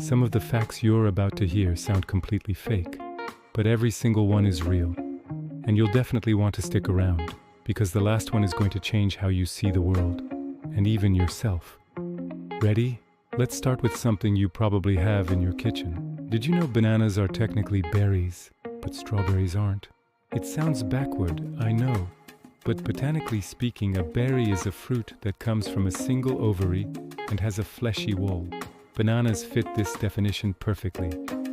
Some of the facts you're about to hear sound completely fake, but every single one is real. And you'll definitely want to stick around, because the last one is going to change how you see the world, and even yourself. Ready? Let's start with something you probably have in your kitchen. Did you know bananas are technically berries, but strawberries aren't? It sounds backward, I know, but botanically speaking, a berry is a fruit that comes from a single ovary and has a fleshy wall. Bananas fit this definition perfectly.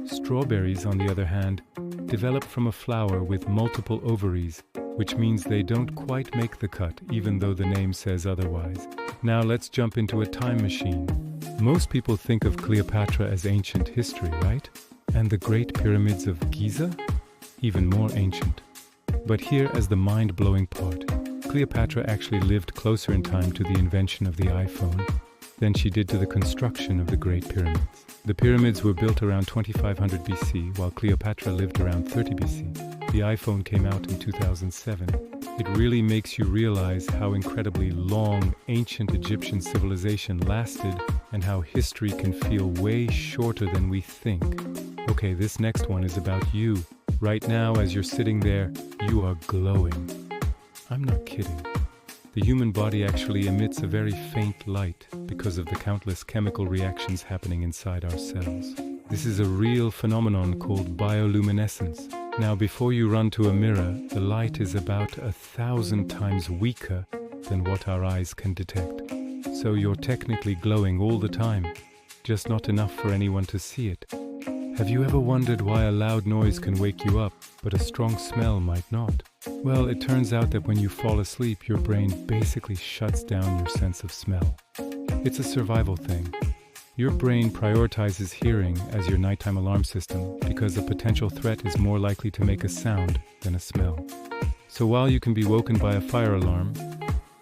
Strawberries, on the other hand, develop from a flower with multiple ovaries, which means they don't quite make the cut, even though the name says otherwise. Now let's jump into a time machine. Most people think of Cleopatra as ancient history, right? And the Great Pyramids of Giza? Even more ancient. But here is the mind-blowing part. Cleopatra actually lived closer in time to the invention of the iPhone than she did to the construction of the Great Pyramids. The pyramids were built around 2500 BC, while Cleopatra lived around 30 BC. The iPhone came out in 2007. It really makes you realize how incredibly long ancient Egyptian civilization lasted and how history can feel way shorter than we think. Okay, this next one is about you. Right now, as you're sitting there, you are glowing. I'm not kidding. The human body actually emits a very faint light because of the countless chemical reactions happening inside our cells. This is a real phenomenon called bioluminescence. Now, before you run to a mirror, the light is about 1,000 times weaker than what our eyes can detect. So you're technically glowing all the time, just not enough for anyone to see it. Have you ever wondered why a loud noise can wake you up, but a strong smell might not? Well, it turns out that when you fall asleep, your brain basically shuts down your sense of smell. It's a survival thing. Your brain prioritizes hearing as your nighttime alarm system because a potential threat is more likely to make a sound than a smell. So while you can be woken by a fire alarm,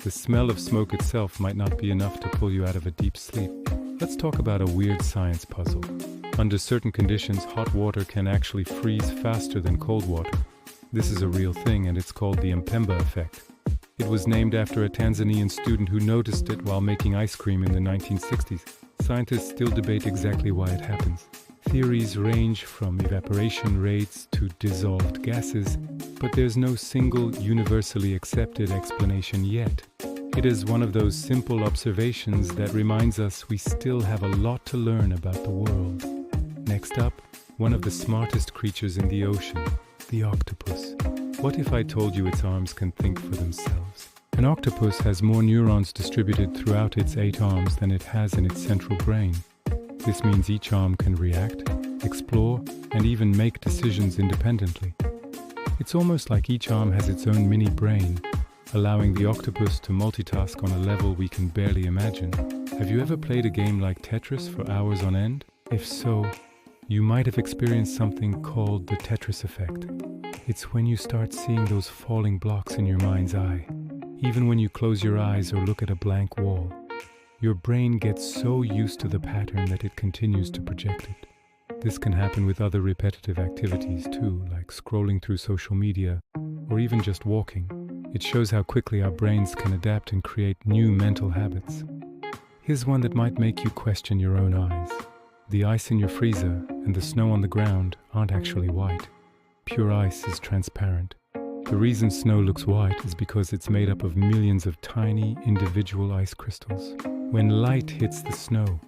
the smell of smoke itself might not be enough to pull you out of a deep sleep. Let's talk about a weird science puzzle. Under certain conditions, hot water can actually freeze faster than cold water. This is a real thing, and it's called the Mpemba effect. It was named after a Tanzanian student who noticed it while making ice cream in the 1960s. Scientists still debate exactly why it happens. Theories range from evaporation rates to dissolved gases, but there's no single universally accepted explanation yet. It is one of those simple observations that reminds us we still have a lot to learn about the world. Next up, one of the smartest creatures in the ocean, the octopus. What if I told you its arms can think for themselves? An octopus has more neurons distributed throughout its 8 arms than it has in its central brain. This means each arm can react, explore, and even make decisions independently. It's almost like each arm has its own mini brain, allowing the octopus to multitask on a level we can barely imagine. Have you ever played a game like Tetris for hours on end? If so, you might have experienced something called the Tetris effect. It's when you start seeing those falling blocks in your mind's eye. Even when you close your eyes or look at a blank wall, your brain gets so used to the pattern that it continues to project it. This can happen with other repetitive activities too, like scrolling through social media or even just walking. It shows how quickly our brains can adapt and create new mental habits. Here's one that might make you question your own eyes. The ice in your freezer and the snow on the ground aren't actually white. Pure ice is transparent. The reason snow looks white is because it's made up of millions of tiny individual ice crystals. When light hits the snow,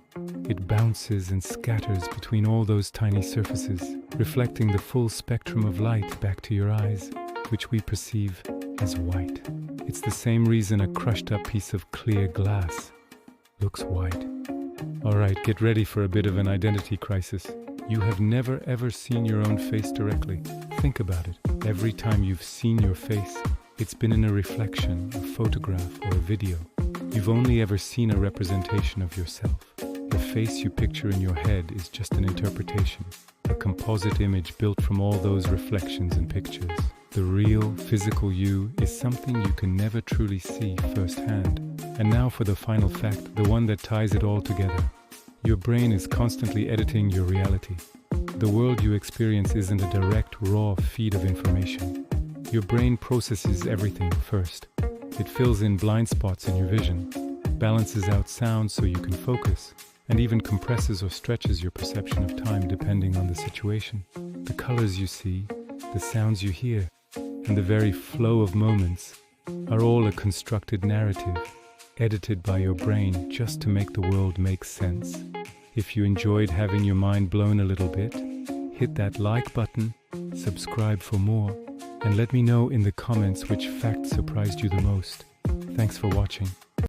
it bounces and scatters between all those tiny surfaces, reflecting the full spectrum of light back to your eyes, which we perceive as white. It's the same reason a crushed up piece of clear glass looks white. Alright, get ready for a bit of an identity crisis. You have never ever seen your own face directly. Think about it. Every time you've seen your face, it's been in a reflection, a photograph, or a video. You've only ever seen a representation of yourself. The face you picture in your head is just an interpretation, a composite image built from all those reflections and pictures. The real, physical you is something you can never truly see firsthand. And now for the final fact, the one that ties it all together. Your brain is constantly editing your reality. The world you experience isn't a direct, raw feed of information. Your brain processes everything first. It fills in blind spots in your vision, balances out sound so you can focus, and even compresses or stretches your perception of time depending on the situation. The colors you see, the sounds you hear, and the very flow of moments are all a constructed narrative, edited by your brain just to make the world make sense. If you enjoyed having your mind blown a little bit, hit that like button, subscribe for more, and let me know in the comments which fact surprised you the most. Thanks for watching.